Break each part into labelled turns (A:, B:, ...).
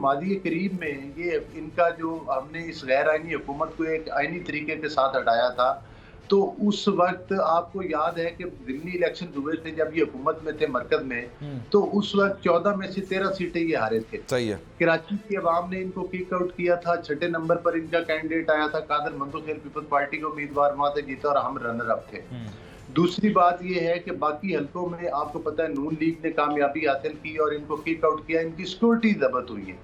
A: मादी करीब में ये इनका जो हमने इस गैर आइनी हुकूमत को एक आइनी तरीके के साथ हटाया था, तो उस वक्त आपको याद है कि ज़िमनी इलेक्शन हुए थे जब ये हुकूमत में थे मरकज में, तो उस वक्त 14 में से 13 सीटें ये हारे थे।
B: सही है।
A: कराची की अवाम ने इनको किक आउट किया था, छठे नंबर पर इनका कैंडिडेट आया था, कादर मंसूर पीपल्स पार्टी के उम्मीदवार वहां से जीता और हम रनर अप थे। दूसरी बात ये है कि बाकी हलकों में आपको पता है नून लीग ने कामयाबी हासिल की और इनको किक आउट किया, इनकी सिक्योरिटी जब्त हुई है।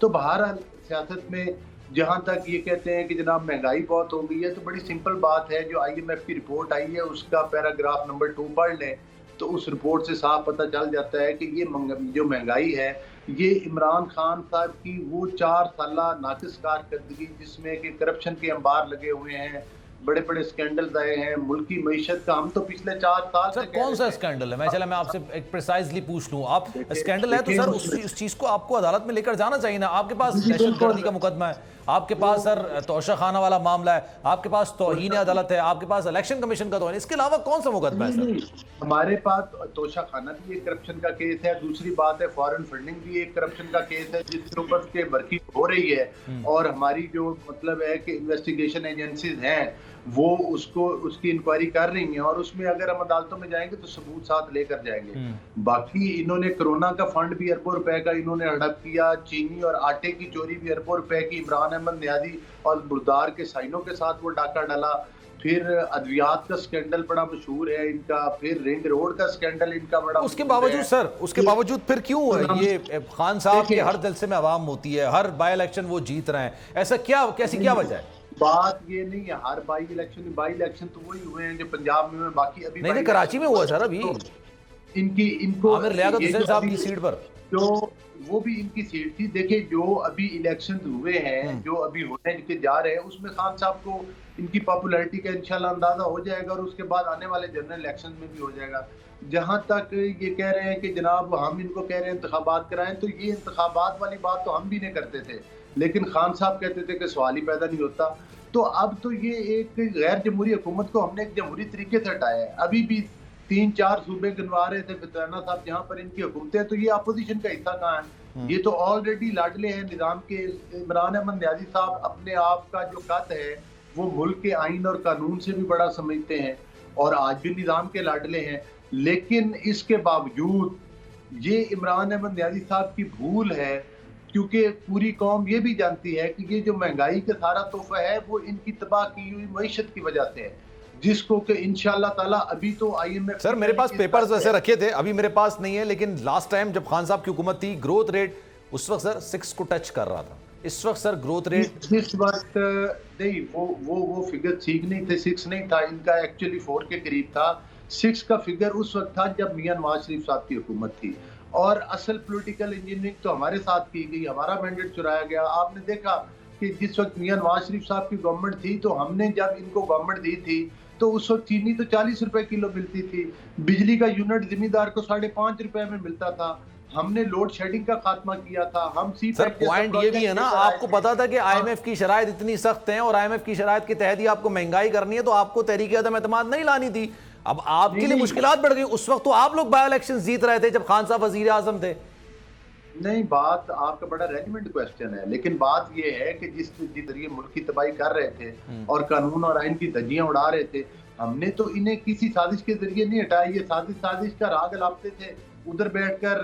A: तो बहरहाल सियासत में जहाँ तक ये कहते हैं कि जनाब महंगाई बहुत हो गई है, तो बड़ी सिंपल बात है, जो IMF की रिपोर्ट आई है उसका पैराग्राफ नंबर 2 पढ़ लें तो उस रिपोर्ट से साफ पता चल जाता है कि ये जो महंगाई है ये इमरान खान साहब की वो 4 साला नाकिस कारकर्दगी जिसमें कि करप्शन के अंबार लगे हुए हैं, बड़े बड़े स्कैंडल्स आए हैं, मुल्की मईशत का हम तो पिछले 4 साल
B: सर कौन सा स्कैंडल है? मैं आपसे एक प्रिसाइजली पूछ लूं, आप स्कैंडल है तो सर उस चीज को आपको अदालत में लेकर जाना चाहिए ना। आपके पास दहशतगर्दी का मुकदमा है, आपके पास सर तोशा खाना वाला मामला है, आपके पास तौहीन अदालत है, आपके पास इलेक्शन कमीशन का तौहीन, इसके अलावा कौन सा मुकदमा है सर?
A: हमारे पास तोशा खाना भी एक करप्शन का केस है, दूसरी बात है फॉरेन फंडिंग भी एक करप्शन का केस है जिसके ऊपर के वर्किंग हो रही है, और हमारी जो मतलब है कि इन्वेस्टिगेशन एजेंसीज हैं वो उसकी इंक्वायरी कर रही हैं, और उसमें अगर हम अदालतों में जाएंगे तो सबूत साथ लेकर जाएंगे। बाकी इन्होंने कोरोना का फंड भी अरबों रुपए का इन्होंने हड़प किया, चीनी और आटे की चोरी भी अरबों रुपए की, इमरान अहमद नियाज़ी और बुरदार के साइनों के साथ वो डाका डाला, फिर अद्वियात का स्कैंडल बड़ा मशहूर है इनका, फिर रिंग रोड का स्कैंडल इनका बड़ा।
B: उसके बावजूद सर उसके बावजूद फिर क्यों ये खान साहब के हर जलसे में आवाम होती है, हर बाई इलेक्शन वो जीत रहे हैं, ऐसा कैसी क्या वजह है?
A: बात ये नहीं है, हर बाई इलेक्शन तो वही हुए हैं जो पंजाब में, बाकी अभी
B: नहीं कराची में हुआ सर, अभी
A: इनको
B: आमिर लियाकत हुसैन साहब की सीट पर
A: जो वो भी इनकी सीट थी। देखिए जो अभी इलेक्शन हुए हैं, जो अभी होने के जा रहे हैं, उसमें खान साहब को इनकी पॉपुलैरिटी का इंशाल्लाह अंदाजा हो जाएगा और उसके बाद आने वाले जनरल इलेक्शन में भी हो जाएगा। जहां तक ये कह रहे हैं कि जनाब हम इनको कह रहे हैं इंतखाबात कराएं, तो ये इंतखाबात वाली बात तो हम भी नहीं करते थे, लेकिन खान साहब कहते थे कि सवाल ही पैदा नहीं होता। तो अब तो ये एक गैर जमहूरी हुकूमत को हमने एक जमहूरी तरीके से हटाया है। अभी भी 3-4 सूबे गिनवा रहे थे फितराना साहब जहाँ पर इनकी हुकूमतें, तो ये अपोजिशन का हिस्सा कहाँ है? ये तो ऑलरेडी लाडले हैं निजाम के। इमरान अहमद नियाज़ी साहब अपने आप का जो कद है वो मुल्क के आइन और कानून से भी बड़ा समझते हैं और आज भी निजाम के लाडले हैं, लेकिन इसके बावजूद ये इमरान अहमद नियाज़ी साहब की भूल है, क्योंकि पूरी कौम ये भी जानती है कि ये जो महंगाई का सारा तोहफा है वो इनकी तबाह की हुई मईशत की वजह से है, जिसको कि इंशाअल्लाह ताला अभी तो IMF
B: सर मेरे पास पेपर्स वैसे रखे थे, अभी मेरे पास नहीं है, लेकिन लास्ट टाइम जब खान साहब की हुकूमत थी ग्रोथ रेट उस वक्त सर 6 को टच कर रहा था। इस वक्त सर ग्रोथ रेट
A: इस वक्त नहीं, वो फिगर ठीक नहीं थे, 6 नहीं था इनका, एक्चुअली 4 के करीब था। 6 का फिगर उस वक्त था जब मियां नवाज शरीफ साहब की हुकूमत थी, और असल पॉलिटिकल इंजीनियरिंग तो हमारे साथ की गई, हमारा मैंडेट चुराया गया। आपने देखा कि जिस वक्त मियां नवाज शरीफ साहब की गवर्नमेंट थी, तो हमने जब इनको गवर्नमेंट दी थी तो उस वक्त चीनी तो 40 रुपए किलो मिलती थी, बिजली का यूनिट जिम्मेदार को 5.5 रुपए में मिलता था, हमने लोड शेडिंग का खात्मा किया था, हम
B: सर पॉइंट ये भी है ना, आपको पता था कि IMF की शराइत इतनी सख्त हैं और IMF की शराइत के तहत ही आपको महंगाई करनी है, तो आपको तहरीक अदम एतमाद नहीं लानी थी। अब आपके लिए मुश्किलात बढ़ गई। उस वक्त तो आप लोग बाई इलेक्शन जीत रहे थे जब खान साहब वजीर आजम थे।
A: नहीं, बात आपका बड़ा रेजिमेंट क्वेश्चन है, लेकिन बात ये है कि जिस जरिए मुल्क की तबाही कर रहे थे और कानून और आइन की धज्जियां उड़ा रहे थे, हमने तो इन्हें किसी साजिश के जरिए नहीं हटाया। ये साजिश का राग अलापते थे, उधर बैठकर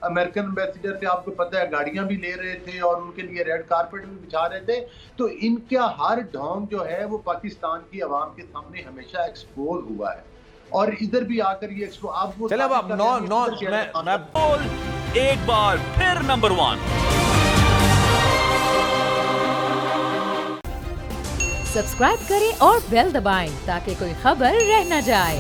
A: अमेरिकन एम्बेसडर से आपको पता है गाड़ियां भी ले रहे थे और उनके लिए रेड कारपेट भी बिछा रहे थे। तो इनका हर ढोंग जो है वो पाकिस्तान की आवाम के सामने हमेशा एक्सपोज हुआ है, और इधर भी आकर ये आप वो
B: चले अब मैं
C: एक बार फिर नंबर 1
D: सब्सक्राइब करें और बेल दबाएं ताकि कोई खबर रह न जाए।